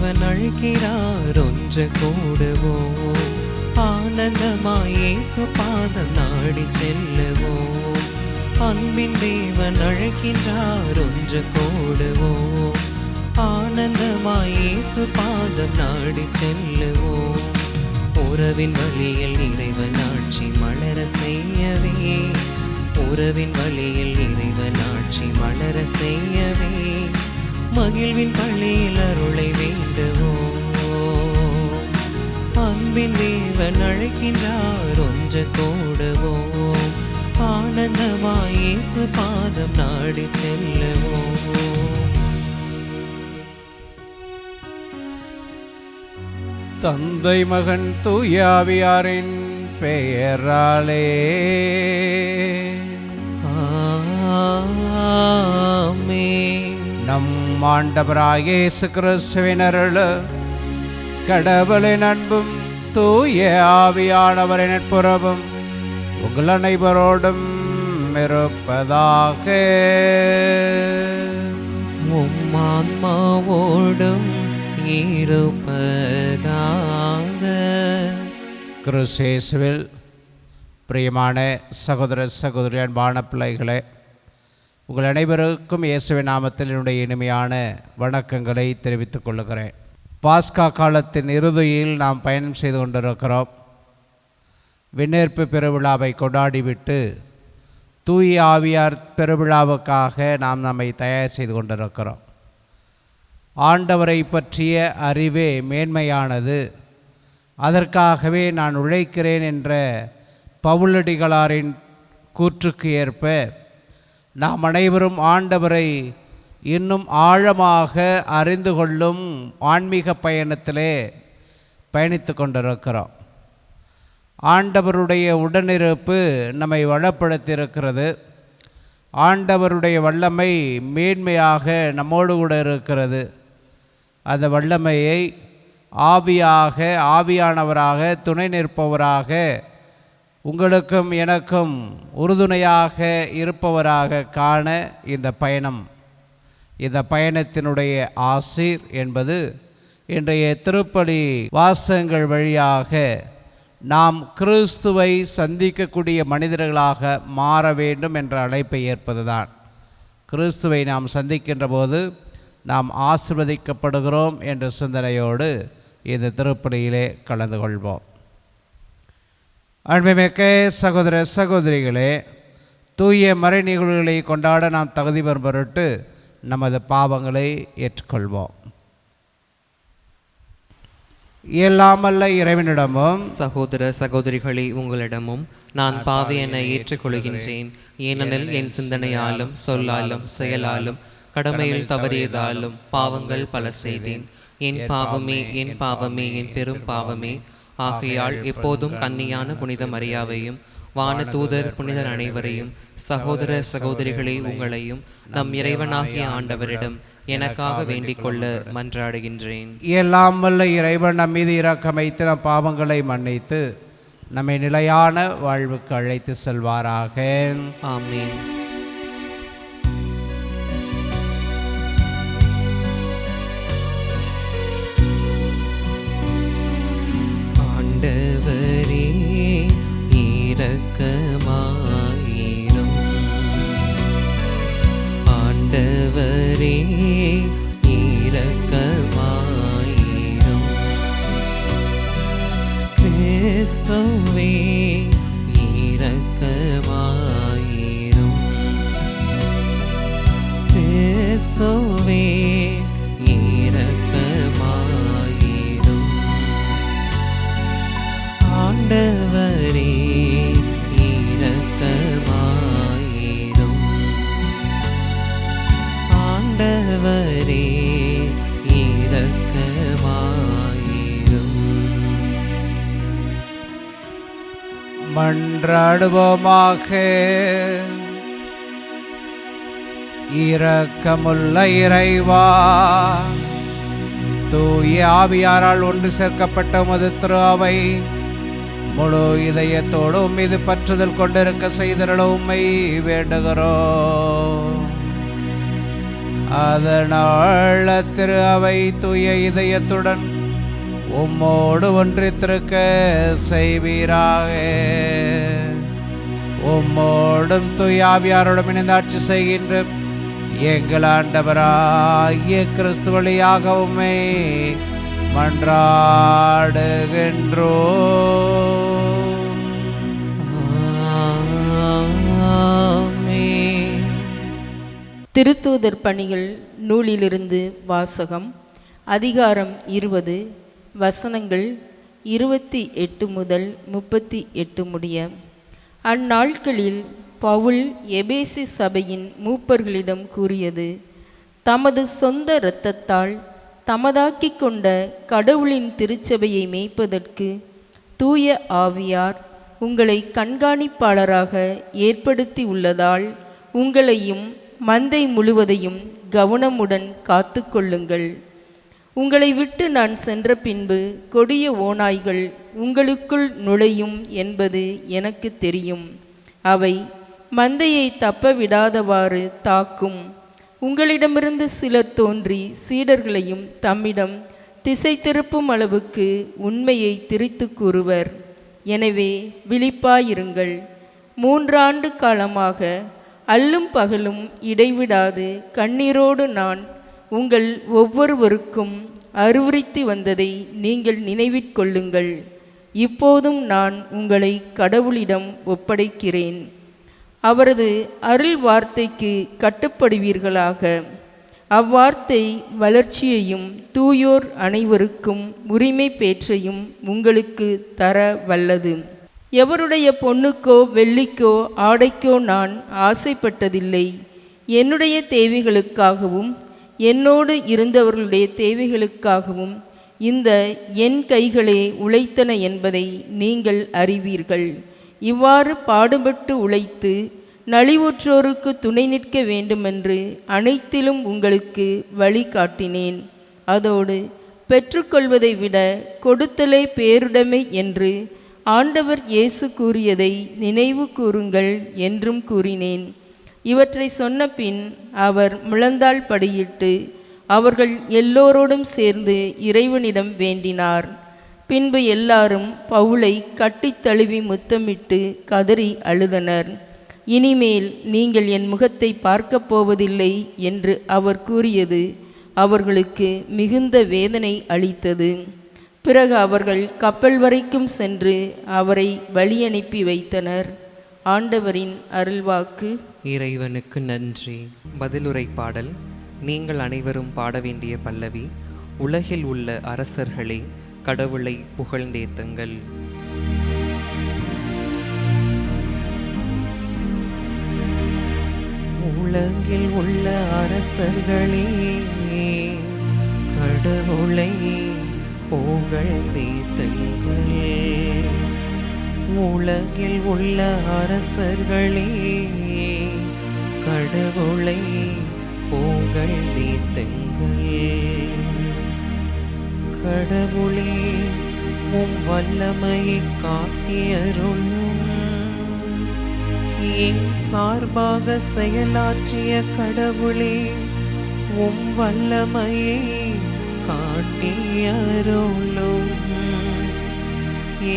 தேவன் அழைக்கிறார் ஒன்று கூடுவோம். ஆனந்தமாய் இயேசு பாதம் நாடி செல்லுவோம். அன்பின் தேவன் அழைக்கின்றார் ஒன்று கூடுவோம். ஆனந்தமாய் இயேசு பாதம் நாடி செல்லுவோம். உறவின் வழியில் இறைவன் ஆட்சி மலர செய்யவே, உறவின் வழியில் இறைவன் ஆட்சி மலர செய்யவே, மகிழ்வின் பள்ளியில் அருளை வேண்டுவோம். அன்பின் தேவன் அழைக்கின்றார் ஒன்று கூடுவோம். ஆனந்தமாய் இயேசு பாதம் நாடி செல்லுவோம். தந்தை மகன் தூயாவியாரின் பெயராலே ஆமென். நம் ஆண்டவராகிய இயேசு கிறிஸ்துவின் அருள், கடவுளின் அன்பும் தூய ஆவியானவரின் நட்புறவும் உங்கள் அனைவரோடும் இருப்பதாக. உம் ஆன்மாவோடும் இருப்பதாக. கிறிஸ்து பிரியமான சகோதர சகோதரி, அன்பான பிள்ளைகளே, உங்கள் அனைவருக்கும் இயேசுவின் நாமத்தில் என்னுடைய இனிமையான வணக்கங்களை தெரிவித்துக் கொள்கிறேன். பாஸ்கா காலத்தின் இறுதியில் நாம் பயணம் செய்து கொண்டிருக்கிறோம். விண்ணேற்பு பெருவிழாவை கொண்டாடிவிட்டு தூய ஆவியார் பெருவிழாவுக்காக நாம் நம்மை தயார் செய்து கொண்டிருக்கிறோம். ஆண்டவரை பற்றிய அறிவே மேன்மையானது, அதற்காகவே நான் உழைக்கிறேன் என்ற பவுலடிகளாரின் கூற்றுக்கு ஏற்ப நாம் அனைவரும் ஆண்டவரை இன்னும் ஆழமாக அறிந்து கொள்ளும் ஆன்மீக பயணத்திலே பயணித்து கொண்டிருக்கிறோம். ஆண்டவருடைய உடனிருப்பு நம்மை வளப்படுத்தியிருக்கிறது. ஆண்டவருடைய வல்லமை மேன்மையாக நம்மோடு கூட இருக்கிறது. அந்த வல்லமையை ஆவியானவராக துணை நிற்பவராக, உங்களுக்கும் எனக்கும் உறுதுணையாக இருப்பவராக காண இந்த பயணத்தினுடைய ஆசீர் என்பது இன்றைய திருப்பலி வாசகங்கள் வழியாக நாம் கிறிஸ்துவை சந்திக்கக்கூடிய மனிதர்களாக மாற வேண்டும் என்ற அழைப்பை ஏற்பதுதான். கிறிஸ்துவை நாம் சந்திக்கின்ற போது நாம் ஆசீர்வதிக்கப்படுகிறோம் என்ற சிந்தனையோடு இந்த திருப்பலியிலே கலந்து கொள்வோம். அன்புமிக்க சகோதர சகோதரிகளே, தூய மறை நிகழ்வுகளை கொண்டாட நாம் தகுதி பெறும் பொருட்டு நமது பாவங்களை ஏற்றுக்கொள்வோம். இயலாமல்ல இறைவனிடமும் சகோதர சகோதரிகளே, உங்களிடமும் நான் பாவி என ஏற்றுக்கொள்கின்றேன். ஏனெனில் என் சிந்தனையாலும் சொல்லாலும் செயலாலும் கடமையில் தவறியதாலும் பாவங்கள் பல செய்தேன். என் பாவமே என் பாவமே என் பெரும் பாவமே. ஆகையால் எப்போதும் கன்னியான புனித மரியாவையும் வான தூதர் புனிதர் அனைவரையும் சகோதர சகோதரிகளே உங்களையும் நம் இறைவனாகிய ஆண்டவரிடம் எனக்காக வேண்டிக் கொள்ள மன்றாடுகின்றேன். எல்லாம் வல்ல இறைவன் நம் மீது இரக்கம் வைத்து நம் பாவங்களை மன்னித்து நம்மை நிலையான வாழ்வுக்கு அழைத்து செல்வாராக. ஆமென். ஆண்டவரே இரக்கமாயிரும். ஆண்டவரே இரக்கமாயிரும். கிறிஸ்துவே இரக்கமாயிரும். கிறிஸ்துவே இரக்கமாயிரும். ஆண்டவரே இரக்கமாயிரும். ஆண்டவரே இரக்கமாயிரும். மன்றாடுவோமாக. இரக்கமுள்ள இறைவா, தூய ஆவியாரால் ஒன்று சேர்க்கப்பட்ட உமது திரு அவை முழு இதயத்தோடு மீது பற்றுதல் கொண்டிருக்க செய்திட உம்மை வேண்டுகிறோம். அதனால் திரு அவை தூய இதயத்துடன் உம்மோடு ஒன்றித்திருக்க செய்வீராக. உம்மோடும் தூய ஆவியாரோடும் இணைந்து ஆட்சி செய்கின்ற எங்கள் ஆண்டவராகிய கிறிஸ்து வழியாக உம்மை மன்றாடுகின்றோம். ஆமென். திருத்தூதர் பணிகள் நூலிலிருந்து வாசகம். அதிகாரம் 20, வசனங்கள் 28 முதல் 38 முடிய. அந்நாட்களில் பவுல் எபேசி சபையின் மூப்பர்களிடம் கூறியது: தமது சொந்த இரத்தத்தால் தமதாக்கிக் கொண்ட கடவுளின் திருச்சபையை மேய்ப்பதற்கு தூய ஆவியார் உங்களை கண்காணிப்பாளராக ஏற்படுத்தி உள்ளதால் உங்களையும் மந்தை முழுவதையும் கவனமுடன் காத்து கொள்ளுங்கள். உங்களை விட்டு நான் சென்ற பின்பு கொடிய ஓநாய்கள் உங்களுக்குள் நுழையும் என்பது எனக்கு தெரியும். அவை மந்தையை தப்ப விடாதவாறு தாக்கும். உங்களிடமிருந்து சிலர் தோன்றி சீடர்களையும் தம்மிடம் திசை திருப்பும் அளவுக்கு உண்மையை திரித்து கூறுவர். எனவே விழிப்பாயிருங்கள். 3 ஆண்டு காலமாக அல்லும் பகலும் இடைவிடாது கண்ணீரோடு நான் உங்கள் ஒவ்வொருவருக்கும் அறிவுறுத்தி வந்ததை நீங்கள் நினைவிற்கொள்ளுங்கள். இப்போதும் நான் உங்களை கடவுளிடம் ஒப்படைக்கிறேன். அவரது அருள் வார்த்தைக்கு கட்டுப்படுவீர்களாக. அவ்வார்த்தை வளர்ச்சியையும் தூயோர் அனைவருக்கும் உரிமை பேற்றையும் உங்களுக்கு தர வல்லது. எவருடைய பொன்னுக்கோ வெள்ளிக்கோ ஆடைக்கோ நான் ஆசைப்பட்டதில்லை. என்னுடைய தேவைகளுக்காகவும் என்னோடு இருந்தவர்களுடைய தேவைகளுக்காகவும் இந்த என் கைகளே உழைத்தன என்பதை நீங்கள் அறிவீர்கள். இவ்வாறு பாடுபட்டு உழைத்து நலிவுற்றோருக்கு துணை நிற்க வேண்டுமென்று அனைத்திலும் உங்களுக்கு வழி காட்டினேன். அதோடு பெற்றுக்கொள்வதை விட கொடுத்தலே பேருடைமை என்று ஆண்டவர் இயேசு கூறியதை நினைவு கூறுங்கள் என்றும் கூறினேன். இவற்றை சொன்ன பின் அவர் முழந்தாள் படியிட்டு அவர்கள் எல்லோரோடும் சேர்ந்து இறைவனிடம் வேண்டினார். பின்பு எல்லாரும் பவுலை கட்டித் தழுவி முத்தமிட்டு கதறி அழுதனர். இனிமேல் நீங்கள் என் முகத்தை பார்க்கப் போவதில்லை என்று அவர் கூறியது அவர்களுக்கு மிகுந்த வேதனை அளித்தது. பிறகு அவர்கள் கப்பல் வரைக்கும் சென்று அவரை வழியனுப்பி வைத்தனர். ஆண்டவரின் அருள்வாக்கு. இறைவனுக்கு நன்றி. பதிலுரை பாடல். நீங்கள் அனைவரும் பாட வேண்டிய பல்லவி. உலகில் உள்ள அரசர்களே, கடவுளை புகழ்ந்தேத்துங்கள். உலகில் உள்ள அரசர்களே, கடவுளை புகழ்ந்தேத்துங்கள். உலகில் உள்ள அரசர்களே, கடவுளை புகழ்ந்தேத்துங்கள். கடவுளே, உம் வல்லமையை காட்டியருளும். என் சார்பாக செயலாற்றிய கடவுளே, உம் வல்லமையை காட்டியருளும்.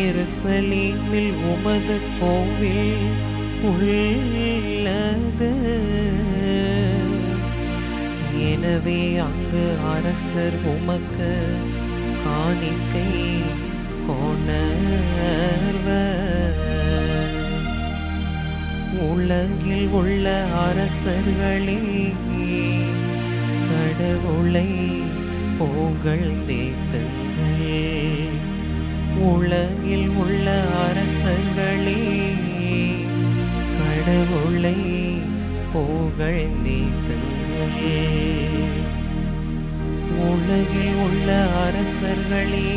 எருசலேமில் உமது கோவில் உள்ளது. எனவே அங்கு அரசர் உமக்கு காணிக்கை கொணர்வர். உலகில் உள்ள அரசர்களே, கடவுளை புகழ்ந்தேத்துங்கள். உலகில் உள்ள அரசர்களே, கடவுளை புகழ்ந்தேத்துங்கள். உலகில் உள்ள அரசர்களே,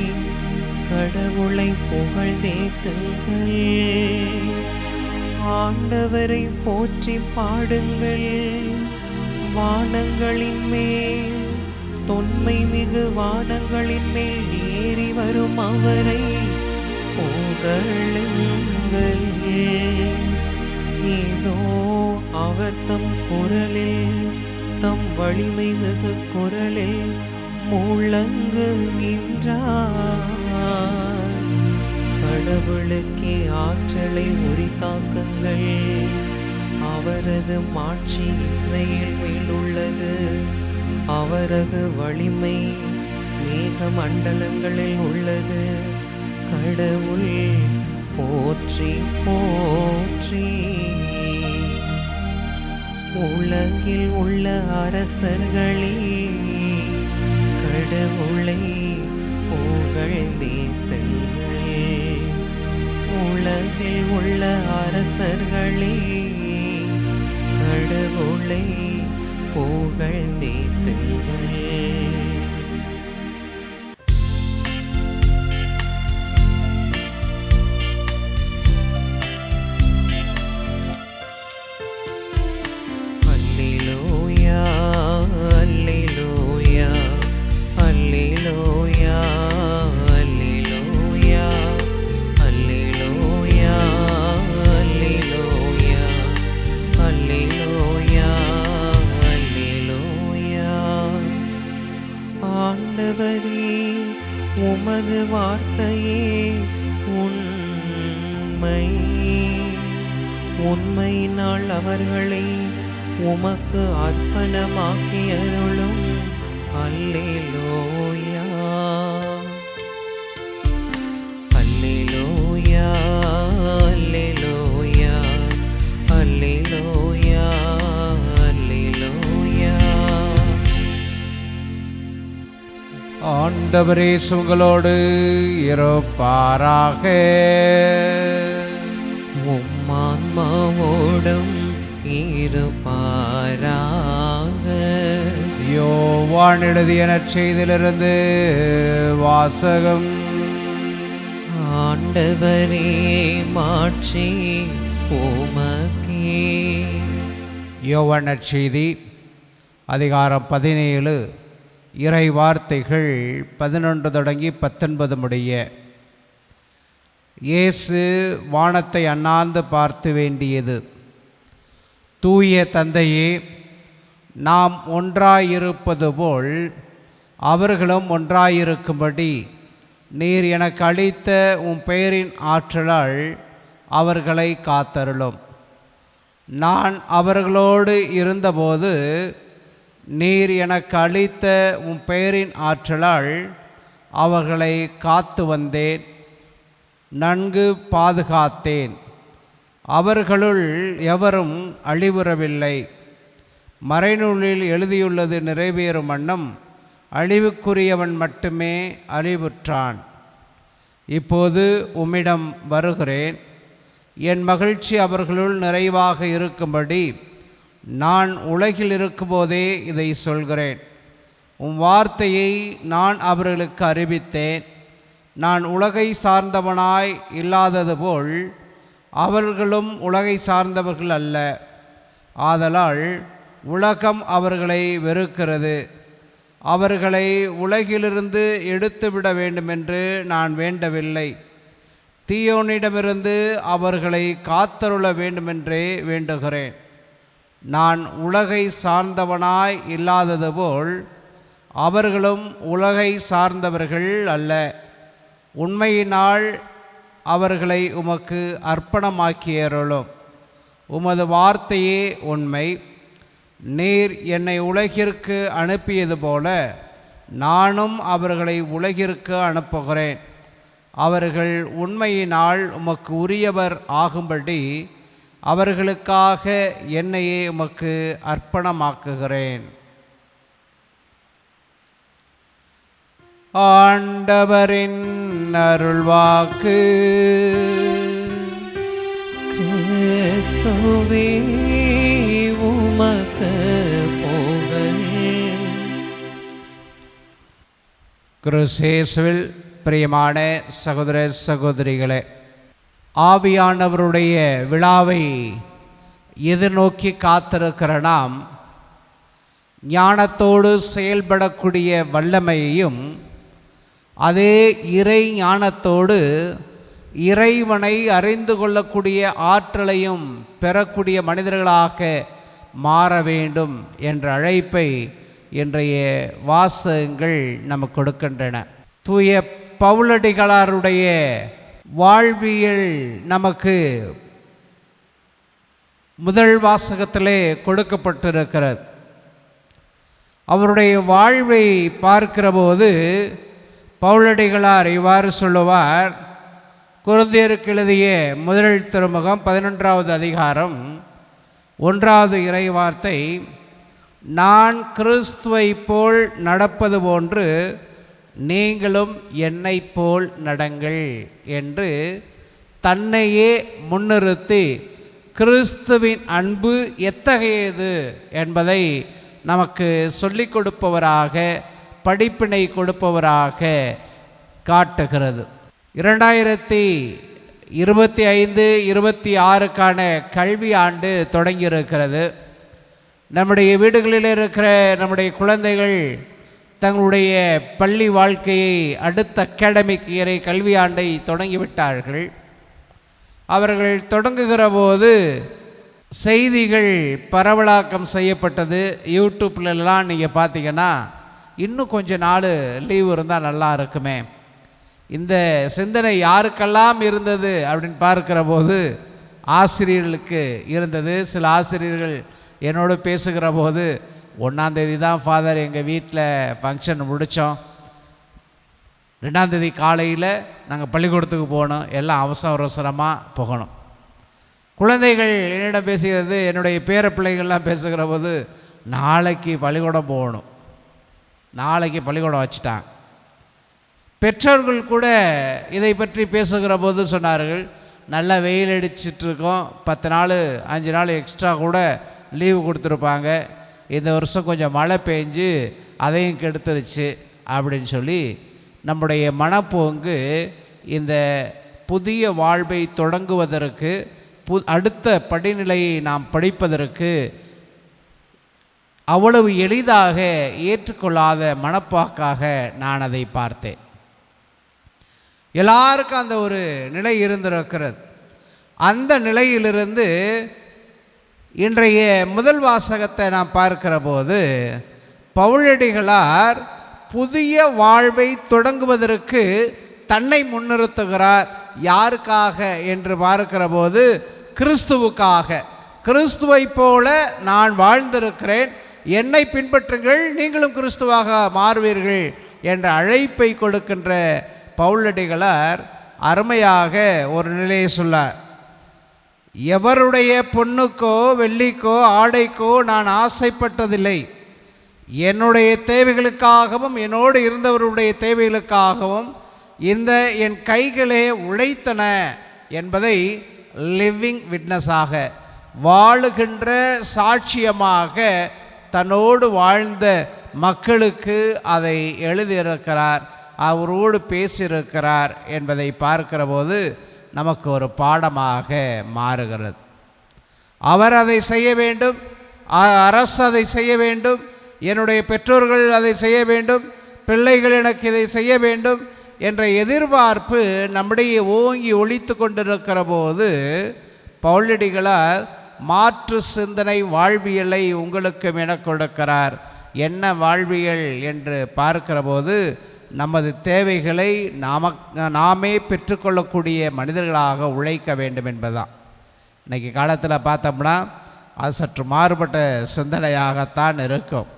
கடவுளை புகழ்ந்தேத்துங்கள். ஆண்டவரை போற்றி பாடுங்கள். வானங்களின் மேல், தொன்மை மிகு வானங்களின் மேல் ஏறி வரும் அவரை புகழுங்கள். ஏதோ அவர் தம் குரலில் தம் வலிமை மிகு குரலில் முழங்குகின்றார். கடவுளுக்கே ஆற்றலை உரித்தாக்குங்கள், அவரது மாட்சி இஸ்ரேல் மேல் உள்ளது. அவரது வலிமை மேக மண்டலங்களில் உள்ளது. கடவுள் போற்றி போற்றி. உலகில் உள்ள அரசர்களே, கடவுளை புகழ்ந்தேத்துங்கள். உலகில் உள்ள அரசர்களே, கடவுளை புகழ்ந்தேத்துங்கள். ஆண்டவரே, உமது வார்த்தையே உண்மை. உண்மையினால் அவர்களை உமக்கு அர்ப்பணமாக்கி அருளும். அல்லேலூயா, அல்லேலூயா, அல்லேலூயா, அல்லேலூயா, அல்லேலூயா. ஆண்டவரே உங்களோடு இருப்பாராக. உம்மான்மாவோடும் இருப்பாராக. யோவான் எழுதிய நற்செய்தியிலிருந்து வாசகம். ஆண்டவரே, மாட்சி உமக்கே. யோவான் நற்செய்தி அதிகாரம் 17 இறை வார்த்தைகள் 11 தொடங்கி 19 முடிய. இயேசு வானத்தை அண்ணாந்து பார்த்து வேண்டியது: தூய தந்தையே, நாம் ஒன்றாயிருப்பது போல் அவர்களும் ஒன்றாயிருக்கும்படி நீர் எனக்கு அளித்த உம் பெயரின் ஆற்றலால் அவர்களை காத்தருளும். நான் அவர்களோடு இருந்தபோது நீர் எனக்கு அளித்த உம் பெயரின் ஆற்றலால் அவர்களை காத்து வந்தேன், நன்கு பாதுகாத்தேன். அவர்களுள் எவரும் அழிவுறவில்லை. மறைநூலில் எழுதியுள்ளது நிறைவேறும் வண்ணம் அழிவுக்குரியவன் மட்டுமே அழிவுற்றான். இப்போது உம்மிடம் வருகிறேன். என் மகிழ்ச்சி அவர்களுள் நிறைவாக இருக்கும்படி நான் உலகில் இருக்கும்போதே இதை சொல்கிறேன். உம் வார்த்தையை நான் அவர்களுக்கு அறிவித்தேன். நான் உலகை சார்ந்தவனாய் இல்லாதது போல் அவர்களும் உலகை சார்ந்தவர்கள் அல்ல. ஆதலால் உலகம் அவர்களை வெறுக்கிறது. அவர்களை உலகிலிருந்து எடுத்துவிட வேண்டுமென்று நான் வேண்டவில்லை, தீயோனிடமிருந்து அவர்களை காத்தருள வேண்டுமென்றே வேண்டுகிறேன். நான் உலகை சார்ந்தவனாய் இல்லாதது போல் அவர்களும் உலகை சார்ந்தவர்கள் அல்ல. உண்மையினால் அவர்களை உமக்கு அர்ப்பணமாக்கியருளும். உமது வார்த்தையே உண்மை. நீர் என்னை உலகிற்கு அனுப்பியது போல நானும் அவர்களை உலகிற்கு அனுப்புகிறேன். அவர்கள் உண்மையினால் உமக்கு உரியவர் ஆகும்படி அவர்களுக்காக என்னையே உமக்கு அர்ப்பணமாக்குகிறேன். ஆண்டவரின் அருள்வாக்கு. கிறிஸ்துவே உமக்கு புகழ். கிறிஸ்துவில் பிரியமான சகோதர சகோதரிகளே, ஆவியானவருடைய விழாவை எதிர்நோக்கி காத்திருக்கிற நாம் ஞானத்தோடு செயல்படக்கூடிய வல்லமையையும் அதே இறை ஞானத்தோடு இறைவனை அறிந்து கொள்ளக்கூடிய ஆற்றலையும் பெறக்கூடிய மனிதர்களாக மாற வேண்டும் என்ற அழைப்பை இன்றைய வாசகங்கள் நமக்கு கொடுக்கின்றன. தூய பவுலடிகளாருடைய வாழ்வியல் நமக்கு முதல் வாசகத்திலே கொடுக்கப்பட்டிருக்கிறது. அவருடைய வாழ்வை பார்க்கிற போது பவுலடிகளார் இவ்வாறு சொல்லுவார். கொரிந்தியருக்கு எழுதிய முதல் திருமுகம் 11வது அதிகாரம் 1வது இறைவார்த்தை, நான் கிறிஸ்துவை போல் நடப்பது போன்று நீங்களும் என்னை போல் நடங்கள் என்று தன்னையே முன்னிறுத்தி கிறிஸ்துவின் அன்பு எத்தகையது என்பதை நமக்கு சொல்லிக் கொடுப்பவராக, படிப்பினை கொடுப்பவராக காட்டுகிறது. 2025-26க்கான கல்வி ஆண்டு தொடங்கியிருக்கிறது. நம்முடைய வீடுகளில் இருக்கிற நம்முடைய குழந்தைகள் தங்களுடைய பள்ளி வாழ்க்கையை, அடுத்த அகாடமிக் இயரை, கல்வி ஆண்டை தொடங்கிவிட்டார்கள். அவர்கள் தொடங்குகிற போது செய்திகள் பரவலாக்கம் செய்யப்பட்டது. யூடியூப்லலாம் நீங்கள் பார்த்தீங்கன்னா இன்னும் கொஞ்ச நாள் லீவு இருந்தால் நல்லா இருக்குமே, இந்த சிந்தனை யாருக்கெல்லாம் இருந்தது அப்படின்னு பார்க்கிற போது ஆசிரியர்களுக்கு இருந்தது. சில ஆசிரியர்கள் என்னோடு பேசுகிற போது 1ஆம் தேதி தான் ஃபாதர் எங்கள் வீட்டில் ஃபங்க்ஷன் முடித்தோம், 2ஆம் தேதி காலையில் நாங்கள் பள்ளிக்கூடத்துக்கு போகணும், எல்லாம் அவசரமாக போகணும். குழந்தைகள் என்னிடம் பேசுகிறது, என்னுடைய பேர பிள்ளைகள்லாம் பேசுகிற போது நாளைக்கு பள்ளிக்கூடம் போகணும், நாளைக்கு பள்ளிக்கூடம் வச்சுட்டாங்க. பெற்றோர்கள் கூட இதை பற்றி பேசுகிற போது சொன்னார்கள், நல்லா வெயில் அடிச்சிட்ருக்கோம், 10 நாள் 5 நாள் எக்ஸ்ட்ரா கூட லீவு கொடுத்துருப்பாங்க, இந்த வருஷம் கொஞ்சம் மழை பெஞ்சு அதையும் கெடுத்துருச்சு அப்படின்னு சொல்லி நம்முடைய மனப்போங்கு இந்த புதிய வாழ்வை தொடங்குவதற்கு, அடுத்த படிநிலையை நாம் படிப்பதற்கு அவ்வளவு எளிதாக ஏற்றுக்கொள்ளாத மனப்பாக்காக நான் அதை பார்த்தேன். எல்லாருக்கும் அந்த ஒரு நிலை இருந்திருக்கிறது. அந்த நிலையிலிருந்து இன்றைய முதல் வாசகத்தை நாம் பார்க்கிற போது பவுலடிகளார் புதிய வாழ்வை தொடங்குவதற்கு தன்னை முன்னிறுத்துகிறார். யாருக்காக என்று பார்க்கிற போது கிறிஸ்துவுக்காக. கிறிஸ்துவை போல நான் வாழ்ந்திருக்கிறேன், என்னை பின்பற்றுங்கள், நீங்களும் கிறிஸ்துவாக மாறுவீர்கள் என்ற அழைப்பை கொடுக்கின்ற பவுலடிகளார் அருமையாக ஒரு நிலையை சொன்னார். எவருடைய பொன்னுக்கோ வெள்ளிக்கோ ஆடைக்கோ நான் ஆசைப்பட்டதில்லை, என்னுடைய தேவைகளுக்காகவும் என்னோடு இருந்தவருடைய தேவைகளுக்காகவும் இந்த என் கைகளே உழைத்தன என்பதை லிவிங் விட்னஸாக, வாழுகின்ற சாட்சியமாக தன்னோடு வாழ்ந்த மக்களுக்கு அதை எழுதியிருக்கிறார், அவரோடு பேசியிருக்கிறார் என்பதை பார்க்கிற போது நமக்கு ஒரு பாடமாக மாறுகிறது. அவர் அதை செய்ய வேண்டும், அரசு அதை செய்ய வேண்டும், என்னுடைய பெற்றோர்கள் அதை செய்ய வேண்டும், பிள்ளைகள் எனக்கு இதை செய்ய வேண்டும் என்ற எதிர்பார்ப்பு நம்முடைய ஓங்கி ஒலித்து கொண்டிருக்கிற போது பவுலடிகளார் மாற்று சிந்தனை வாழ்வியலை உங்களுக்கும் என கொடுக்கிறார். என்ன வாழ்வியல் என்று பார்க்கிற போது நமது தேவைகளை நாமே பெற்றுக்கொள்ளக்கூடிய மனிதர்களாக உழைக்க வேண்டும் என்பதுதான். இன்றைக்கி காலத்தில் பார்த்தோம்னா அது சற்று மாறுபட்ட சிந்தனையாகத்தான் இருக்கும்.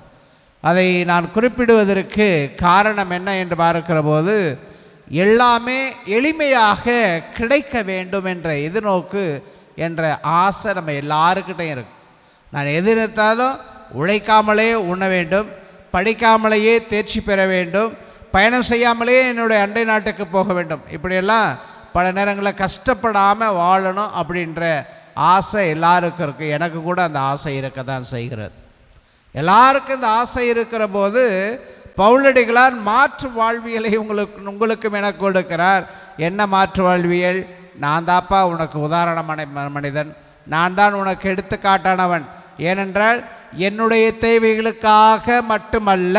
அதை நான் குறிப்பிடுவதற்கு காரணம் என்ன என்று பார்க்கிற போது எல்லாமே எளிமையாக கிடைக்க வேண்டும் என்ற எதிர்நோக்கு என்ற ஆசை நம்ம எல்லாருக்கிட்டையும் இருக்கு. நான் எதிர்த்தாலும் உழைக்காமலே உண்ண வேண்டும், படிக்காமலேயே தேர்ச்சி பெற வேண்டும், பயணம் செய்யாமலே என்னுடைய அண்டை நாட்டுக்கு போக வேண்டும், இப்படியெல்லாம் பல நேரங்களில் கஷ்டப்படாமல் வாழணும் அப்படின்ற ஆசை எல்லாருக்கும் இருக்குது. எனக்கு கூட அந்த ஆசை இருக்க தான் செய்கிறது. எல்லாருக்கும் இந்த ஆசை இருக்கிற போது பவுலடிகளார் மாற்று வாழ்வியலை உங்களுக்கும் எனக்கு கொடுக்கிறார். என்ன மாற்று வாழ்வியல்? நான் தாப்பா உனக்கு உதாரணமான மனிதன், நான் தான் உனக்கு எடுத்துக்காட்டானவன். ஏனென்றால் என்னுடைய தேவைகளுக்காக மட்டுமல்ல,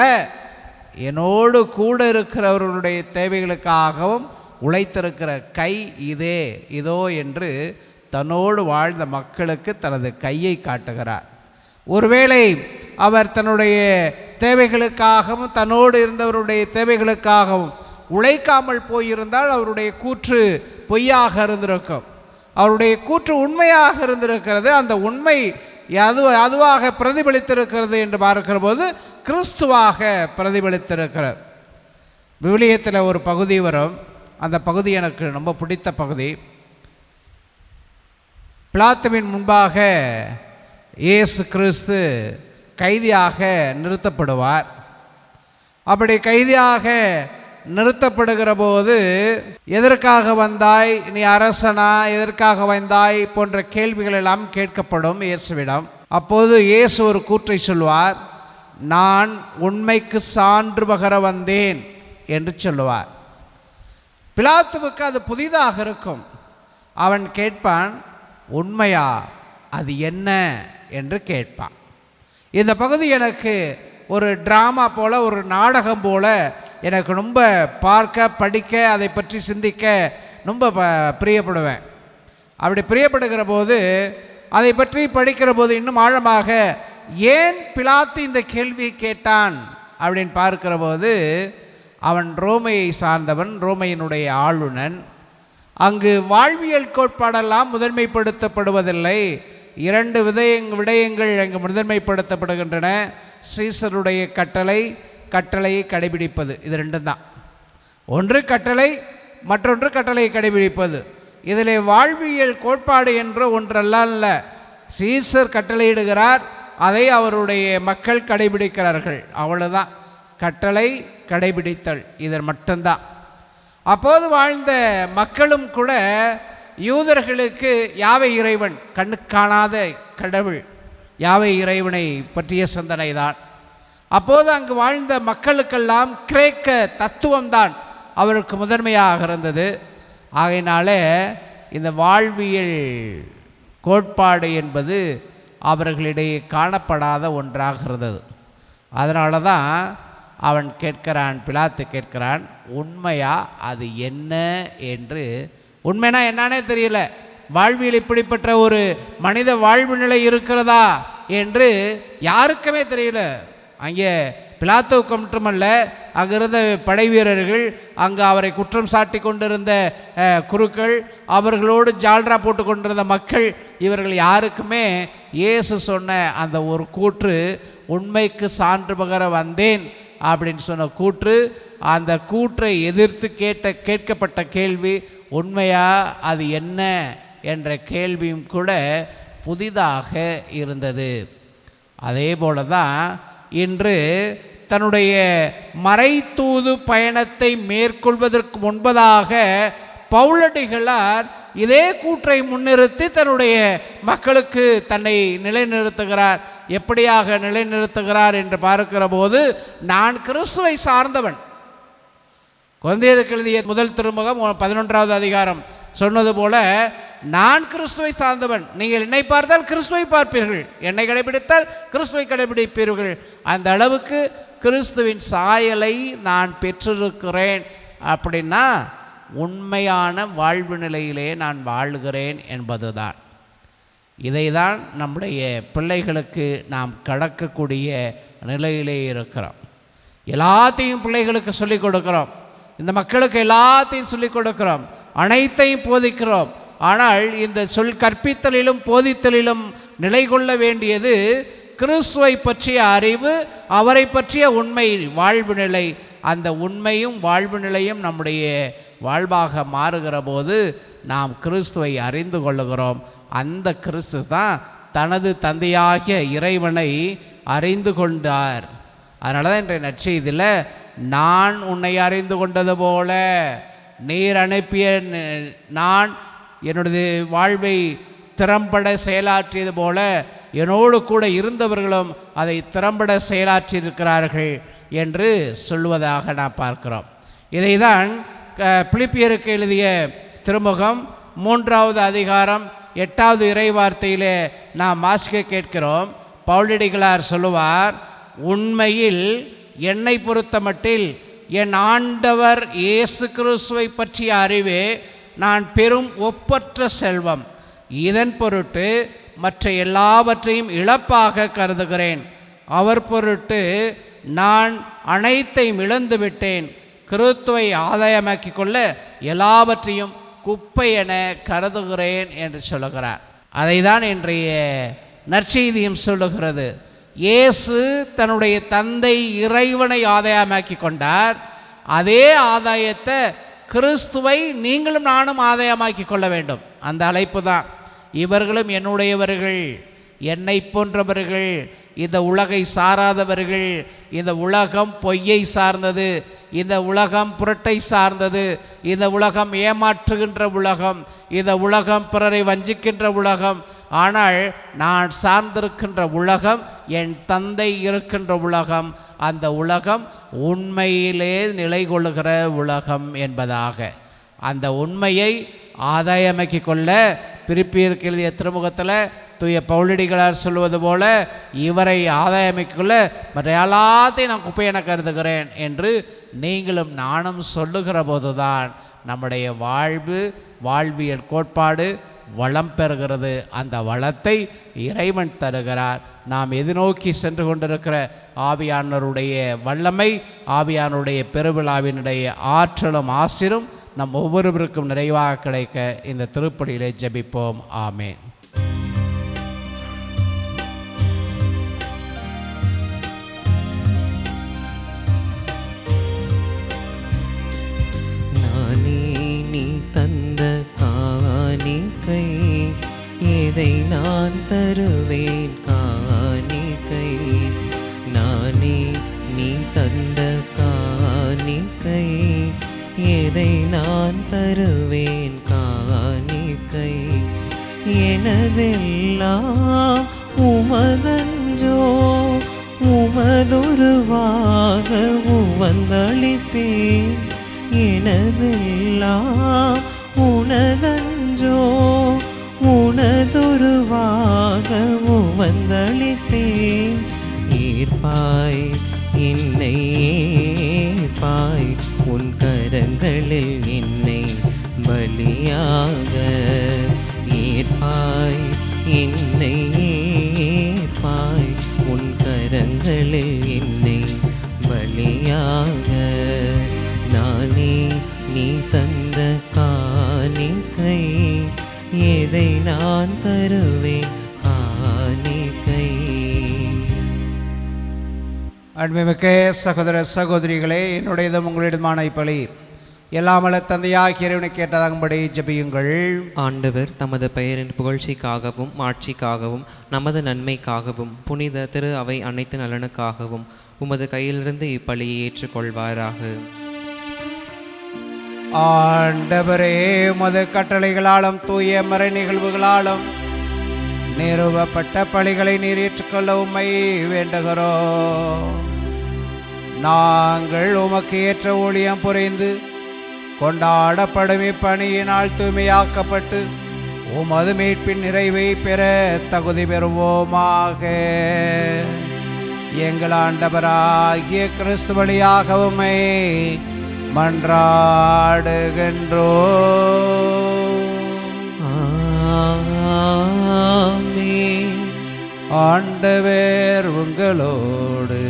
என்னோடு கூட இருக்கிறவர்களுடைய தேவைகளுக்காகவும் உழைத்திருக்கிற கை இதோ என்று தன்னோடு வாழ்ந்த மக்களுக்கு தனது கையை காட்டுகிறார். ஒருவேளை அவர் தன்னுடைய தேவைகளுக்காகவும் தன்னோடு இருந்தவருடைய தேவைகளுக்காகவும் உழைக்காமல் போயிருந்தால் அவருடைய கூற்று பொய்யாக இருந்திருக்கும். அவருடைய கூற்று உண்மையாக இருந்திருக்கிறது. அந்த உண்மை அதுவாக பிரதிபலித்திருக்கிறது என்று பார்க்கிற போது கிறிஸ்துவாக பிரதிபலித்திருக்கிறது. விவிலியத்தில் ஒரு பகுதி வரும், அந்த பகுதி எனக்கு ரொம்ப பிடித்த பகுதி. பிலாத்துவின் முன்பாக இயேசு கிறிஸ்து கைதியாக நிறுத்தப்படுவார். அப்படி கைதியாக நிறுத்தப்படுகிற போது, எதற்காக வந்தாய், நீ அரசனா, எதற்காக வந்தாய் போன்ற கேள்விகள் எல்லாம் கேட்கப்படும் இயேசுவிடம். அப்போது இயேசு ஒரு கூற்றை சொல்வார், நான் உண்மைக்கு சான்று பகர வந்தேன் என்று சொல்லுவார். பிலாத்துவுக்கு அது புதிதாக இருக்கும். அவன் கேட்பான், உண்மையா, அது என்ன என்று கேட்பான். இந்த பகுதி எனக்கு ஒரு ட்ராமா போல, ஒரு நாடகம் போல எனக்கு ரொம்ப பார்க்க, படிக்க, அதை பற்றி சிந்திக்க ரொம்ப பிரியப்படுவேன். அப்படி பிரியப்படுகிற போது, அதை பற்றி படிக்கிற போது இன்னும் ஆழமாக ஏன் பிலாத்து இந்த கேள்வியை கேட்டான் அப்படின்னு பார்க்கிற போது, அவன் ரோமையை சார்ந்தவன், ரோமையினுடைய ஆளுநன். அங்கு வாழ்வியல் கோட்பாடெல்லாம் முதன்மைப்படுத்தப்படுவதில்லை. 2 விடயங்கள் அங்கு முதன்மைப்படுத்தப்படுகின்றன. சீசருடைய கட்டளையை கடைபிடிப்பது, இது 2 தான். ஒன்று கட்டளை, மற்றொன்று கட்டளையை கடைபிடிப்பது. இதில் வாழ்வியல் கோட்பாடு என்று ஒன்றல்ல. சீசர் கட்டளையிடுகிறார், அதை அவருடைய மக்கள் கடைபிடிக்கிறார்கள், அவ்வளவுதான். கட்டளை கடைபிடித்தல், இது மட்டும்தான். அப்போது வாழ்ந்த மக்களும் கூட யூதர்களுக்கு யாவை இறைவன், கண்ணுக்கு காணாத கடவுள், யாவை இறைவனை பற்றிய சிந்தனை தான். அப்போது அங்கு வாழ்ந்த மக்களுக்கெல்லாம் கிரேக்க தத்துவம்தான் அவருக்கு முதன்மையாக இருந்தது. ஆகையினால இந்த வாழ்வியல் கோட்பாடு என்பது அவர்களிடையே காணப்படாத ஒன்றாக இருந்தது. அதனால தான் அவன் கேட்கிறான், பிலாத்து கேட்கிறான், உண்மையா, அது என்ன என்று. உண்மைனா என்னன்னே தெரியல. வாழ்வியல் இப்படிப்பட்ட ஒரு மனித வாழ்வு நிலை இருக்கிறதா என்று யாருக்குமே தெரியல. அங்கே பிலாத்துவுக்கு மட்டுமல்ல, அங்கே இருந்த படை வீரர்கள், அங்கு அவரை குற்றம் சாட்டி கொண்டிருந்த குருக்கள், அவர்களோடு ஜால்ரா போட்டு கொண்டிருந்த மக்கள், இவர்கள் யாருக்குமே இயேசு சொன்ன அந்த ஒரு கூற்று, உண்மைக்கு சான்று பகர வந்தேன் அப்படின்னு சொன்ன கூற்று, அந்த கூற்றை எதிர்த்து கேட்கப்பட்ட கேள்வி, உண்மையா, அது என்ன என்ற கேள்வியும் கூட புதிதாக இருந்தது. அதே போல தான் இன்று தன்னுடைய மறைத்தூது பயணத்தை மேற்கொள்வதற்கு முன்பதாக பவுலடிகளார் இதே கூற்றை முன்னிறுத்தி தன்னுடைய மக்களுக்கு தன்னை நிலைநிறுத்துகிறார். எப்படியாக நிலைநிறுத்துகிறார் என்று பார்க்கிற போது, நான் கிறிஸ்துவை சார்ந்தவன். கொரிந்தியருக்கு எழுதிய முதல் திருமுகம் 11வது அதிகாரம் சொன்னது போல, நான் கிறிஸ்துவை சார்ந்தவன், நீங்கள் என்னை பார்த்தால் கிறிஸ்துவை பார்ப்பீர்கள், என்னை கடைபிடித்தால் கிறிஸ்துவை கடைபிடிப்பீர்கள். அந்த அளவுக்கு கிறிஸ்துவின் சாயலை நான் பெற்றிருக்கிறேன். அப்படின்னா உண்மையான வாழ்வு நிலையிலே நான் வாழுகிறேன் என்பதுதான். இதை தான் நம்முடைய பிள்ளைகளுக்கு நாம் கடக்கக்கூடிய நிலையிலே இருக்கிறோம். எல்லாத்தையும் பிள்ளைகளுக்கு சொல்லிக் கொடுக்கிறோம், இந்த மக்களுக்கு எல்லாத்தையும் சொல்லிக் கொடுக்கிறோம், அனைத்தையும் போதிக்கிறோம். ஆனால் இந்த கற்பித்தலிலும் போதித்தலிலும் நிலை கொள்ள வேண்டியது கிறிஸ்துவை பற்றிய அறிவு, அவரை பற்றிய உண்மை வாழ்வு நிலை. அந்த உண்மையும் வாழ்வு நிலையும் நம்முடைய வாழ்வாக மாறுகிற போது நாம் கிறிஸ்துவை அறிந்து கொள்ளுகிறோம். அந்த கிறிஸ்து தான் தனது தந்தையாகிய இறைவனை அறிந்து கொண்டார். அதனால தான் இன்றைய நற்செய்தியில், நான் உன்னை அறிந்து கொண்டது போல நீர் அனுப்பிய நான் என்னுடைய வாழ்வை திறம்பட செயலாற்றியது போல என்னோடு கூட இருந்தவர்களும் அதை திறம்பட செயலாற்றியிருக்கிறார்கள் என்று சொல்லுவதாக நாம் பார்க்கிறோம். இதை தான் பிலிப்பியருக்கு எழுதிய திருமுகம் 3வது அதிகாரம் 8வது இறைவார்த்தையிலே நாம் வாசிக்க கேட்கிறோம். பவுலடிகளார் சொல்லுவார், உண்மையில் என்னை பொறுத்த மட்டில் என் ஆண்டவர் இயேசு கிறிஸ்துவை பற்றிய அறிவே நான் பெரும் ஒப்பற்ற செல்வம். இதன் பொருட்டு மற்ற எல்லாவற்றையும் இழப்பாக கருதுகிறேன். அவர் பொருட்டு நான் அனைத்தையும் இழந்து விட்டேன். கிறிஸ்துவை ஆதாயமாக்கி கொள்ள எல்லாவற்றையும் குப்பை என கருதுகிறேன் என்று சொல்லுகிறார். அதை தான் இன்றைய நற்செய்தியும் சொல்லுகிறது. இயேசு தன்னுடைய தந்தை இறைவனை ஆதாயமாக்கி கொண்டார். அதே ஆதாயத்தை கிறிஸ்துவை நீங்களும் நானும் ஆதாயமாக்கி கொள்ள வேண்டும். அந்த அழைப்பு தான். இவர்களும் என்னுடையவர்கள், என்னை போன்றவர்கள், இந்த உலகை சாராதவர்கள். இந்த உலகம் பொய்யை சார்ந்தது, இந்த உலகம் புரட்டை சார்ந்தது, இந்த உலகம் ஏமாற்றுகின்ற உலகம், இந்த உலகம் பிறரை வஞ்சிக்கின்ற உலகம். ஆனால் நான் சார்ந்திருக்கின்ற உலகம் என் தந்தை இருக்கின்ற உலகம். அந்த உலகம் உண்மையிலே நிலை கொள்ளுகிற உலகம் என்பதாக அந்த உண்மையை ஆதாயமாக்கி கொள்ள பிரிப்பியருக்கு எழுதிய திருமுகத்தில் தூய பவுலடிகளார் சொல்வது போல இவரை ஆதாயமாக்கிக்கொள்ள மற்ற எல்லாத்தையும் நான் குப்பையென கருதுகிறேன் என்று நீங்களும் நானும் சொல்லுகிற போதுதான் நம்முடைய வாழ்வியல் கோட்பாடு வளம் பெறுகிறது. அந்த வளத்தை இறைவன் தருகிறார். நாம் எதிர்நோக்கி சென்று கொண்டிருக்கிற ஆவியானவருடைய வல்லமை, ஆவியானவருடைய பெருவிழாவினுடைய ஆற்றலும் ஆசிரும் நம் ஒவ்வொருவருக்கும் நிறைவாக கிடைக்க இந்த திருப்பலியிலே ஜெபிப்போம். ஆமேன். நானே நீ தந்த காணிக்கை, எதை நான் தருவேன் காணிக்கை. நானே நீ தந்த காணிக்கை, எதை நான் தருவேன் காணிக்கை. எனதெல்லாம் உமதன்றோ, உமதொருவாக உவந்தளிப்பேன். எனதெல்லாம் உனதன்றோ, உனதொருவாக உவந்தளிப்பேன். ஏற்பாய் என்னை ஏற்பாய், உன் கரங்களில் என்னை பலியாக. ஏற்பாய் என்னை ஏற்பாய், உன் கரங்களில் என்னை பலியாக. நானே நீ தந்த காணிக்கை, எதை நான் தருவேன் காணிக்கை. அன்புமிக்க சகோதர சகோதரிகளே, என்னுடையதும் உங்களிடமான இப்பலி எல்லாமல்ல தந்தையாகிய இறைவனை கேட்டதாகும்படி ஜெபியுங்கள். ஆண்டவர் தமது பெயரின் புகழ்ச்சிக்காகவும் மாட்சிக்காகவும் நமது நன்மைக்காகவும் புனித திரு அவை அனைத்து நலனுக்காகவும் உமது கையிலிருந்து இப்பலியை ஏற்றுக்கொள்வாராக. ஆண்டவரே, உமது கட்டளைகளாலும் தூய மறை நிகழ்வுகளாலும் நிறுவப்பட்ட பலிகளை நீர் ஏற்றுக்கொள்ள உம்மை வேண்டுகிறோம். நாங்கள் உமக்கு ஏற்ற ஊழியம் புரிந்து கொண்டாடப்படும் இப்பணியினால் தூய்மையாக்கப்பட்டு உமது மீட்பின் நிறைவை பெற தகுதி பெறுவோமாக. எங்கள் ஆண்டவராகிய கிறிஸ்து வழியாக உம்மை மன்றாடுகின்றோம். ஆமென். ஆண்டவர் உங்களோடு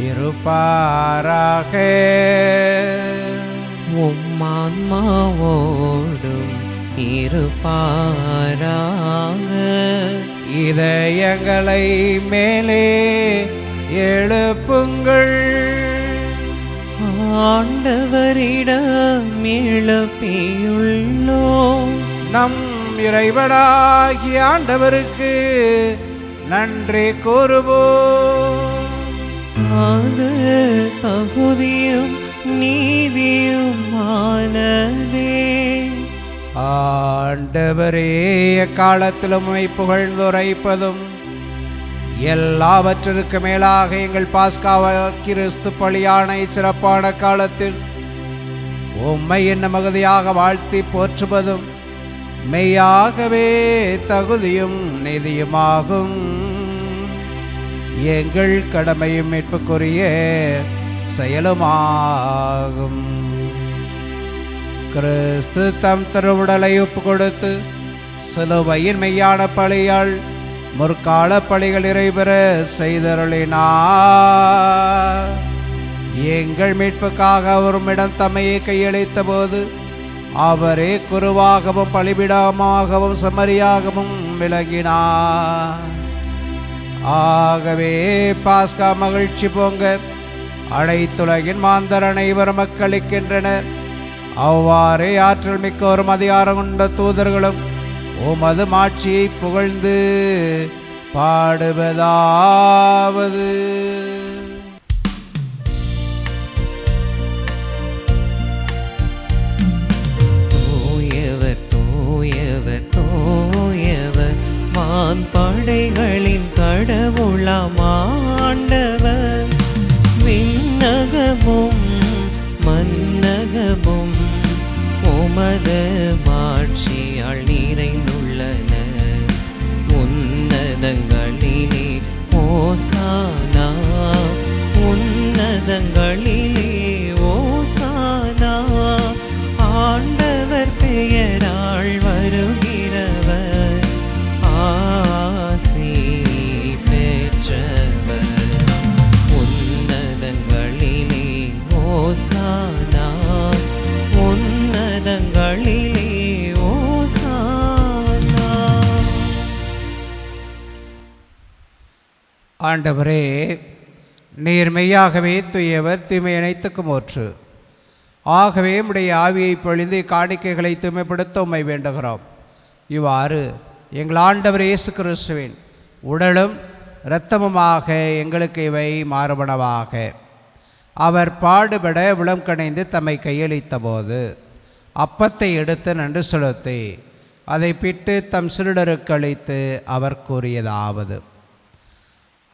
இருப்பாராக. உம்மான்மாவோடும் இருப்பாராக. இதயங்களை மேலே எழுப்புங்கள். ஆண்டவரிடம் எழுப்பியுள்ளோம். நம் இறைவனாகிய ஆண்டவருக்கு நன்றி கூறுவோம். அது தகுதியும் நீதியுமானதே. ஆண்டவரே, எக்காலத்திலும் உம்மை புகழ்ந்துரைப்பதும் எல்லாவற்றிற்கு மேலாக எங்கள் பாஸ்கா கிறிஸ்து பலியான இச்சிறப்பான காலத்தில் உம்மை என்ன மகுதியாக வாழ்த்தி போற்றுவதும் மெய்யாகவே தகுதியும் நீதியுமாகும். எங்கள் கடமையும் மீட்புக்குரிய செயலுமாகும். கிறிஸ்து தம் திருவுடலை ஒப்பு கொடுத்து சிலுவையின் மெய்யான பழியால் முற்கால பழிகள் நிறைவேற செய்தருளினார். எங்கள் மீட்புக்காக அவருமிடம் தம்மையை கையளித்த போது அவரே குருவாகவும் பலிபிடமாகவும் செம்மறியாகவும் விளங்கினார். ஆகவே பாஸ்கா மகிழ்ச்சி பொங்க அனைத்துலகின் மாந்தர் அனைவரும் மக்களிக்கின்றனர். அவ்வாறே ஆற்றல் மிக்கோரும் அதிகாரம் கொண்ட தூதர்களும் உமது மாட்சியை புகழ்ந்து பாடுவதாவது: தூயவர் தூயவர் தூயவர் வான் படைகளின் கடவுளாம் ஆண்டவர். விண்ணகமும் மன்னகமும் உமது மாட்சியால் நிறைந்துள்ளன. உன்னதங்களிலே ஓசானா, உன்னதங்களிலே ஓசானா. ஆண்டவர் பெயரால் வருகிறவர் ஆசி பெற்றவர். உன்னதங்களிலே ஓசானா, உன்னதங்களிலே ஓசானா. ஆண்டவரே, நீர் மெய்யாகவே தூயவர், தூய்மை அனைத்துக்கும் ஊற்று. ஆகவே உம்முடைய ஆவியை பொழிந்து காணிக்கைகளை தூய்மைப்படுத்த உம்மை வேண்டுகிறோம். இவ்வாறு எங்கள் ஆண்டவர் இயேசு கிறிஸ்துவின் உடலும் இரத்தமுமாக எங்களுக்கு இவை மாறுபனவாக. அவர் பாடுபட உளம் கணைந்து தம்மை கையளித்த போது அப்பத்தை எடுத்து நன்றி செலுத்தி அதை பிட்டு தம் சீடருக்கு அளித்து அவர் கூறியதாவது: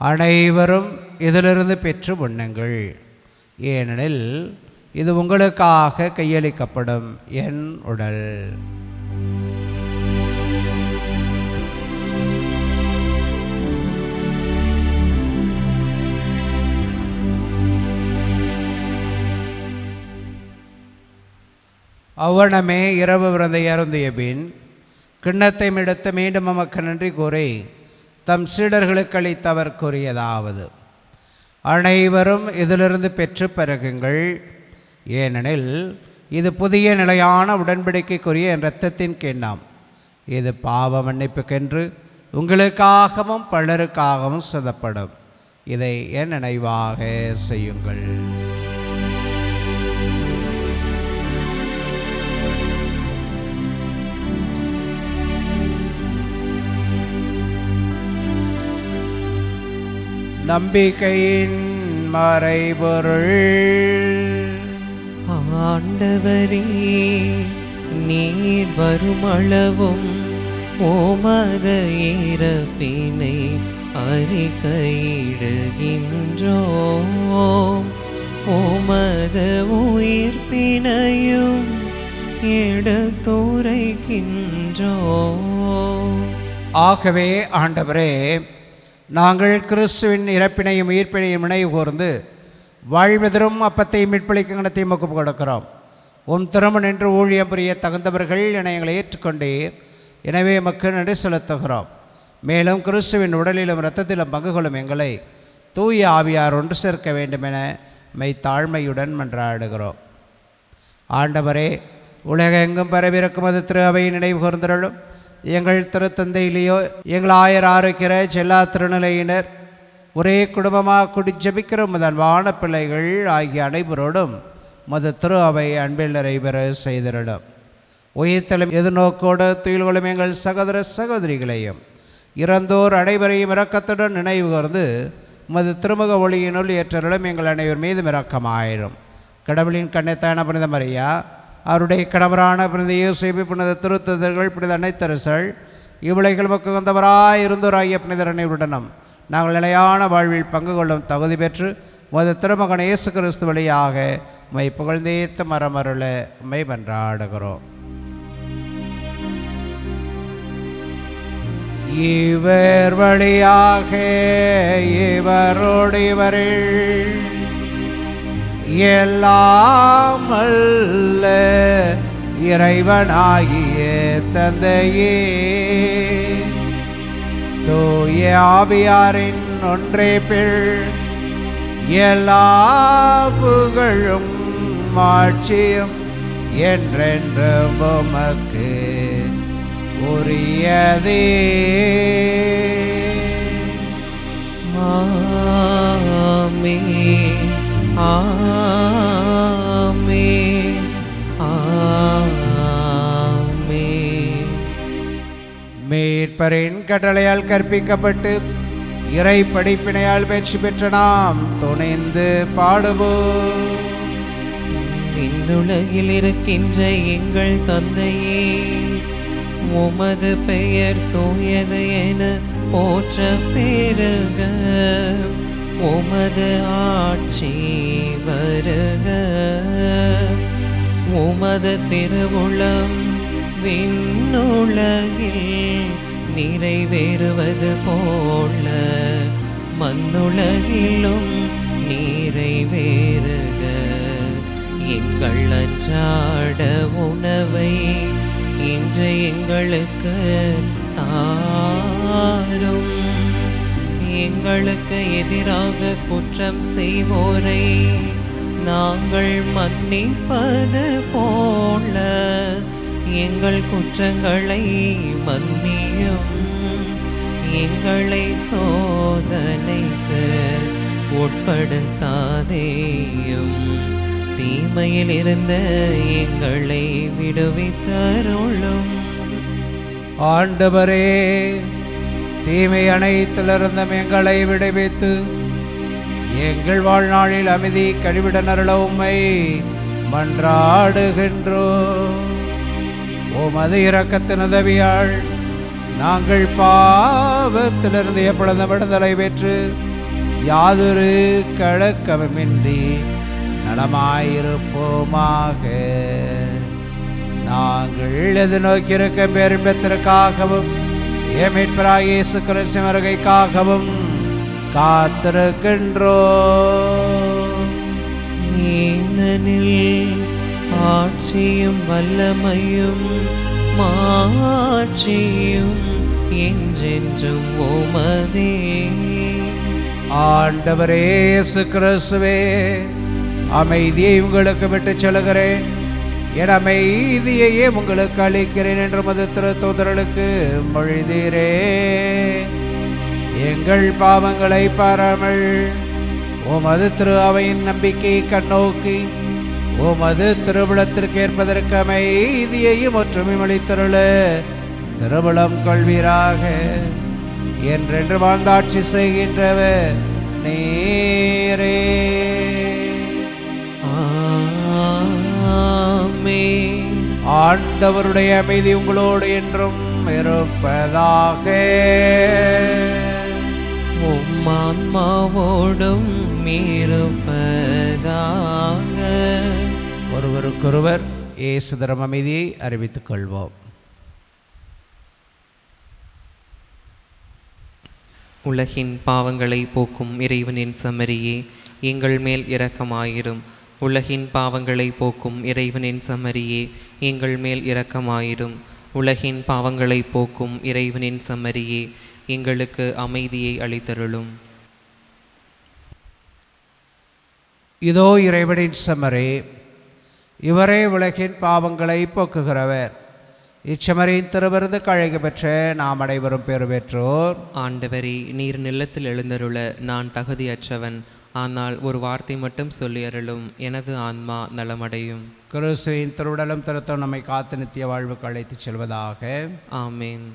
அனைவரும் இதிலிருந்து பெற்று உண்ணுங்கள், ஏனெனில் இது உங்களுக்காக கையளிக்கப்படும் என் உடல். அவ்வனமே இரவு விருந்தை அருந்திய பின் கிண்ணத்தை எடுத்து மீண்டும் நமக்கு நன்றி கூறி தம் சீடர்களுக்கு அளித்தவர் கூறியதாவது: அனைவரும் இதிலிருந்து பெற்று பருகுங்கள், ஏனெனில் இது புதிய நிலையான உடன்படிக்கைக்குரிய என் இரத்தத்தின் கிண்ணம். இது பாவ மன்னிப்புக்கென்று உங்களுக்காகவும் பலருக்காகவும் சிந்தப்படும். இதை என் நினைவாக செய்யுங்கள். நம்பிக்கையின் மறைபொருள். ஆண்டவரே, நீர் வருமளவும் உமது இறப்பினை அறிக்கையிடுகின்றோம். உமது உயிர்ப்பினையும் எடுத்துரைக்கின்றோம். ஆகவே ஆண்டவரே, நாங்கள் கிறிஸ்துவின் இறப்பினையும் உயிர்ப்பினையும் நினைவு கூர்ந்து வாழ்வதரும் அப்பத்தையும் மீட்பளிக்கும் கணத்தையும் ஒப்புக் கொடுக்கிறோம். உம் திருமணம் என்று ஊழியம் புரிய தகுந்தவர்கள் என எங்களை ஏற்றுக்கொண்டீர். எனவே எமக்கு நன்றி செலுத்துகிறோம். மேலும் கிறிஸ்துவின் உடலிலும் இரத்தத்திலும் பங்கு கொள்ளும் எங்களை தூய ஆவியார் ஒன்று சேர்க்க வேண்டும் என மெய்த்தாழ்மையுடன் மன்றாடுகிறோம். ஆண்டவரே, உலகெங்கும் பரவிருக்கும் அது திரு அவை நினைவு கூர்ந்தருளும். எங்கள் திருத்தந்தையிலேயோ எங்கள் ஆயர் ஆரோக்கிற செல்லா திருநிலையினர் ஒரே குடும்பமாக குடி ஜபிக்கிற முதன்வான பிள்ளைகள் ஆகிய அனைவரோடும் மது திரு அவை அன்பில் நிறைவேற செய்திருடும். உயிர்த்தலும் எதிர்நோக்கோடு துயில்கொள்ளும் எங்கள் சகோதர சகோதரிகளையும் இறந்தோர் அனைவரையும் இரக்கத்துடன் நினைவு கூர்ந்து மது திருமுக ஒளியினுள் ஏற்றருளும் எங்கள் அனைவர் மீதும் இரக்கமாயிரும். கடவுளின் கண்ணைத்தான புனித மரியா, அவருடைய கணவரான புனித யோசேப்பு, புனித திருத்தூதர்கள், புனித அன்னைத்தரசர்கள், இவ்வுலகில் மக்கு வந்தவராய் இருந்தோராகிய புனிதர் அனைவருடனும் நாங்கள் நிலையான வாழ்வில் பங்கு கொள்ளும் தகுதி பெற்று மது திருமகன் இயேசு கிறிஸ்து வழியாக மை புகழ்ந்தேத்து மரமருள மை மன்றாடுகிறோம். இவர் வழியாக இவரோடு இவரில் எல்லாம் அல்ல இறைவனாகிய தந்தையே, தூய ஆவியாரின் ஒன்றே பிள் எல்லா புகழும் மாட்சியும் என்றென்றும் உமக்கு உரியதே. ஆமென், ஆமென், ஆமென். மீட்பரின் கட்டளையால் கற்பிக்கப்பட்டு இறை படிப்பினையால் வெற்றி பெற்ற நாம் துணிந்து பாடுவோம். விண்ணுலகில் இருக்கின்ற எங்கள் தந்தையே, உமது பெயர் தூயது என போற்ற பெருக, உமது ஆட்சி வருக, உமது திருவுளம் விண்ணுலகில் நிறைவேறுவது போல மண்ணுலகிலும் நிறைவேறுக. எங்கள் அன்றாட உணவை இன்று எங்களுக்கு தாரும். எங்களுக்கு எதிராக குற்றம் செய்வோரை நாங்கள் மன்னிப்பது போல எங்கள் குற்றங்களை மன்னியும். எங்களை சோதனைக்கு உட்படுத்தாதேயும், தீமையில் இருந்து எங்களை விடுவித்தருளும். ஆண்டவரே, தீமை அனைத்திலிருந்தும் எங்களை விடுவித்து எங்கள் வாழ்நாளில் அமைதி கழிவிட நருள உம்மை மன்றாடுகின்றோம். உமது இரக்கத்தின் உதவியால் நாங்கள் பாவத்திலிருந்து எப்பொழுதும் விடுதலை பெற்று யாதொரு கலக்கமின்றி நலமாயிருப்போமாக. நாங்கள் எதிர்நோக்கியிருக்கும் பெரும்பத்திற்காகவும் மீட்பராகிய இயேசு கிறிஸ்து வருகைக்காகவும் காத்திருக்கின்றோம். ஏனெனில் ஆட்சியும் வல்லமையும் மாட்சியும் என்றென்றும் உமதே. ஆண்டவரே இயேசு கிறிஸ்துவே, அமைதியை உங்களுக்கு விட்டுச் செல்கிறேன், என் அமைதியையே உங்களுக்கு அளிக்கிறேன் என்று மது திருத்தூதர்களுக்கு மொழிதீரே. எங்கள் பாவங்களை பாராமல் உமது திரு அவையின் நம்பிக்கையை கண்ணோக்கி உமது திருவிழத்திற்கு ஏற்பதற்கு அமைதியையும் ஒற்றுமை அளித்தருள திருவிழம் கொள்வீராக. என்றென்று வாழ்ந்தாட்சி செய்கின்றவர் நீரே. ஆமென். ஆண்டவருடைய அமைதி உங்களோடு என்றும் இருப்பதாக. உம் ஆன்மாவோடும் இருப்பதாக. ஒருவருக்கொருவர் இயேசு தரும் அமைதியை அறிவித்துக் கொள்வோம். உலகின் பாவங்களை போக்கும் இறைவனின் செம்மறியே, எங்கள் மேல் இரக்கமாயிரும். உலகின் பாவங்களை போக்கும் இறைவனின் செம்மறியே, எங்கள் மேல் இரக்கமாயிரும். உலகின் பாவங்களை போக்கும் இறைவனின் செம்மறியே, எங்களுக்கு அமைதியை அளித்தருளும். இதோ இறைவனின் செம்மறி, இவரே உலகின் பாவங்களை போக்குகிறவர். இச்சமரின் திருவிருந்து கழகு பெற்ற நாம் அனைவரும் பெறு பெற்றோர். ஆண்டவரே, நீர் நிலத்தில் எழுந்தருள நான் தகுதியற்றவன், ஆனால் ஒரு வார்த்தை மட்டும் சொல்லி அருளும், எனது ஆன்மா நலமடையும். கிறிஸ்துவின் திருவுடலும் திருத்தம் நம்மை காத்து நித்திய வாழ்வுக்கு அழைத்துச் செல்வதாக. ஆமேன்.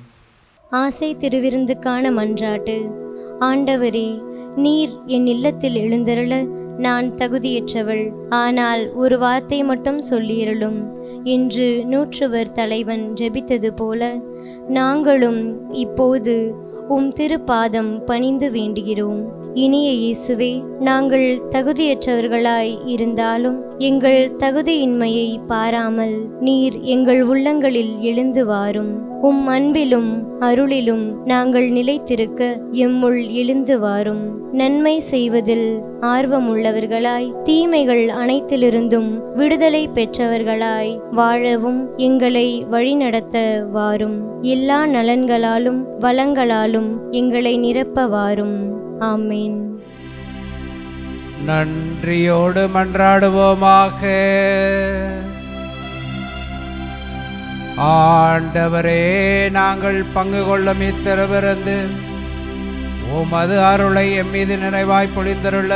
ஆசை திருவிருந்துக்கான மன்றாட்டு. ஆண்டவரே, நீர் என் இல்லத்தில் எழுந்தருள நான் தகுதியற்றவள், ஆனால் ஒரு வார்த்தை மட்டும் சொல்லியருளும் என்று நூற்றுவர் தலைவன் ஜெபித்தது போல நாங்களும் இப்போது உம் திருப்பாதம் பணிந்து வேண்டுகிறோம். இனிய இயேசுவே, நாங்கள் தகுதியற்றவர்களாய் இருந்தாலும் எங்கள் தகுதியின்மையை பாராமல் நீர் எங்கள் உள்ளங்களில் எழுந்து வாரும். உம் அன்பிலும் அருளிலும் நாங்கள் நிலைத்திருக்க எம்முள் எழுந்து வாரும். நன்மை செய்வதில் ஆர்வமுள்ளவர்களாய் தீமைகள் அனைத்திலிருந்தும் விடுதலை பெற்றவர்களாய் வாழவும் எங்களை வழிநடத்த வாரும். எல்லா நலன்களாலும் வளங்களாலும் எங்களை நிரப்ப வாரும். ஆமேன். நன்றியோடு மன்றாடுவோமாக. ஆண்டவரே, நாங்கள் பங்கு கொள்ளும் இத்திருவிருந்து உமது அருளை எம்மீது நிறைவாய் பொழிந்தருள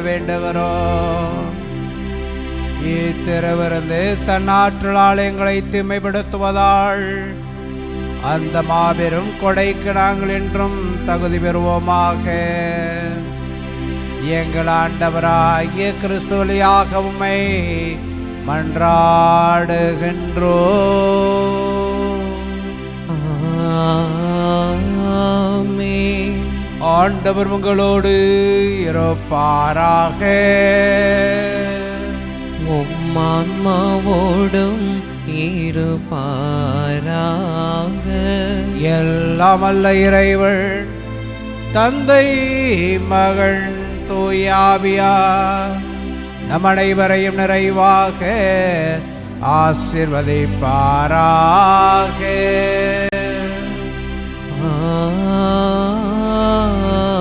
வேண்டுகிறோம். இத்திருவிருந்து தன்னாற்றலால் எங்களை தூய்மைப்படுத்துவதால் அந்த மாபெரும் கொடைக்கு நாங்கள் என்றும் தகுதி பெறுவோமாக. எங்கள் ஆண்டவராகிய கிறிஸ்து வழியாக உம்மை மன்றாடுகின்றோம். ஆமென். ஆண்டவர் உங்களோடு இருப்பாராக. உம் ஆன்மாவோடும் இருப்பாராக. எல்லாம் அல்ல இறைவன் தந்தை மகன் தூயாவியார் நம் அனைவரையும் நிறைவாக ஆசீர்வதிப்பாராக.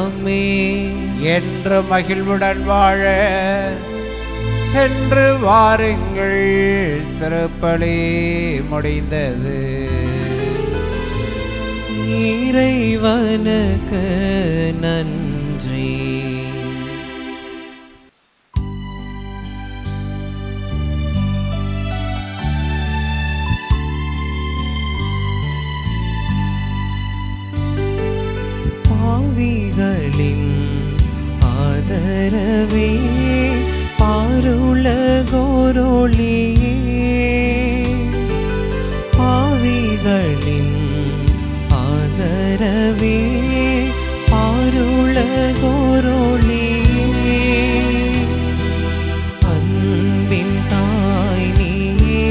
ஆமென். என்று மகிழ்வுடன் வாழ சென்று வாருங்கள். திருப்பலி முடிந்தது. இறைவனுக்கு நன்றி. பாவிகளின் ஆதரவே, பாருலகோரொளியே, பாவிகளின் ஆதரவே, பாருலகோரொளியே, அன்பின் தாய் நீயே,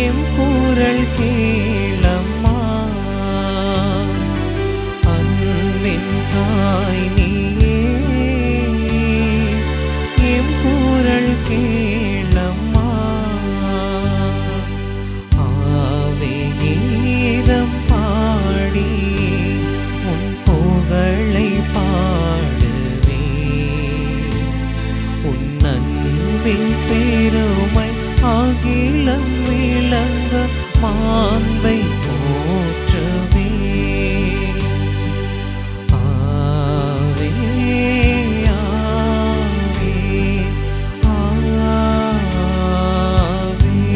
எம் குரல் கேளம்மா. அன்பின் தாய் நீயே, எம் குரல் கேளம்மா. ஆவே கீதம் பாடி உன் புகழை பாடுவே. உன் அன்பின் பெருமை அகிலம் விளங்க மாண்பை போற்றுவே. ஆவே ஆவே ஆவே ஆவே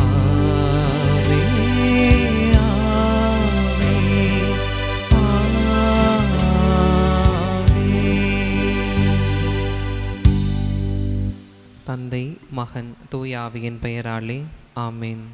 ஆவே. தந்தை மகன் தூய ஆவியின் பெயராலே ஆமென்.